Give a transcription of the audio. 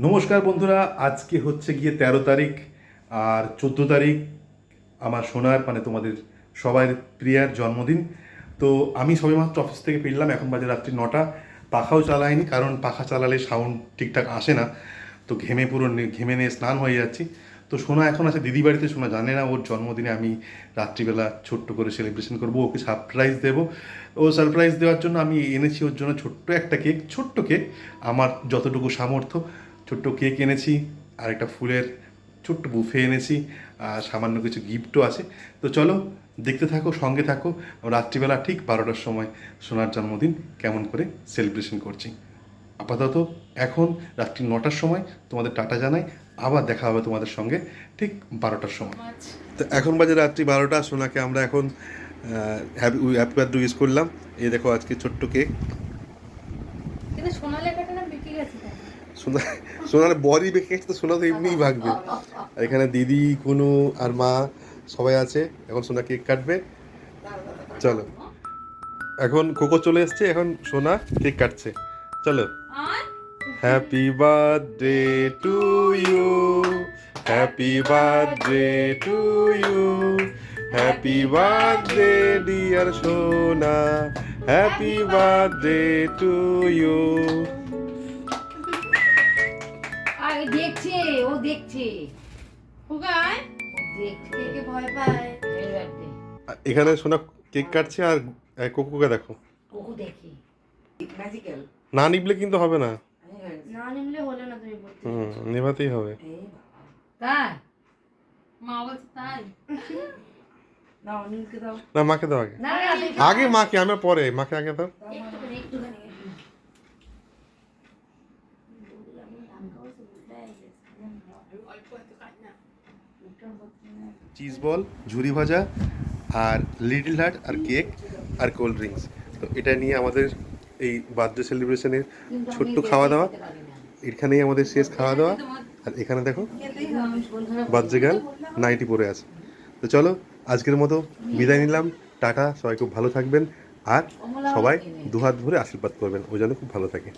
নমস্কার বন্ধুরা, আজকে হচ্ছে গিয়ে 13 তারিখ আর 14 তারিখ আমার সোনার মানে তোমাদের সবার প্রিয়ার জন্মদিন। তো আমি সবেমাত্র অফিস থেকে ফিরলাম, এখন বাজে রাত্রি 9টা। পাখাও চালাইনি, কারণ পাখা চালালে সাউন্ড ঠিকঠাক আসে না। তো ঘেমে নিয়ে স্নান হয়ে যাচ্ছি। তো সোনা এখন আছে দিদি বাড়িতে। সোনা জানে না ওর জন্মদিনে আমি রাত্রিবেলা ছোট্ট করে সেলিব্রেশন করব, ওকে সারপ্রাইজ দেবো। ও সারপ্রাইজ দেওয়ার জন্য আমি এনেছি ওর জন্য ছোট্ট একটা কেক, ছোট্ট কেক, আমার যতটুকু সামর্থ্য। ছোট্ট কেক এনেছি, আর একটা ফুলের ছোট্ট বুফে এনেছি, আর সামান্য কিছু গিফটও আছে। তো চলো দেখতে থাকো, সঙ্গে থাকো। রাত্রিবেলা ঠিক 12টার সময় সোনার জন্মদিন কেমন করে সেলিব্রেশন করছি। আপাতত এখন রাত্রি 9টার সময় তোমাদের টাটা জানাই, আবার দেখা হবে তোমাদের সঙ্গে ঠিক 12টার সময়। তো এখন বাজে রাত্রি 12টা। সোনাকে আমরা এখন হ্যাপি বার্থডে উইশ করলাম। এই দেখো আজকে ছোট্ট কেক। কিন্তু সোনা লেখাটা না বিক্রি গেছে। সোনা সোনার বরই বেঁকে গেছে, তো সোনা তো এমনিই ভাগবে। আর এখানে দিদি, কুনু আর মা সবাই আছে। এখন সোনা কেক কাটবে। চলো, এখন কোকো চলে এসছে, এখন সোনা কেক কাটছে। চলো। Happy birthday to you, happy birthday to you, happy birthday dear Sona, happy birthday to you. আরে দেখছে, ও দেখছে। ওগায় দেখছে, কে ভয় পায়। Happy birthday. এখানে সোনা কেক কাটছে, আর কোকোকে দেখো। কোকো দেখে। ম্যাজিক্যাল না নিবলে কিন্তু হবে না। না নিলে হলো না, তুমি বলতে। নেভাতেই হবে। তাই মা বলছে তাই। না অনিলকে দাও। না, মাকে দাও আগে। না আগে মাকে, আমার পরে। মাকে আগে দাও। একটুখানি। চিজ বল, ঝুরি ভাজা, আর লিটল হার্ট, আর কেক, আর কোল্ড ড্রিঙ্কস। তো এটা নিয়ে আমাদের এই বার্থডে সেলিব্রেশনের ছোট্ট খাওয়া দাওয়া। এখানেই আমাদের শেষ খাওয়া দাওয়া। আর এখানে দেখো বার্থডে গার্ল নাইটি পরে আছে। তো চলো আজকের মতো বিদায় নিলাম। টাটা, সবাই খুব ভালো থাকবেন, আর সবাই দুহাত ভরে আশীর্বাদ করবেন ও যেন খুব ভালো থাকে।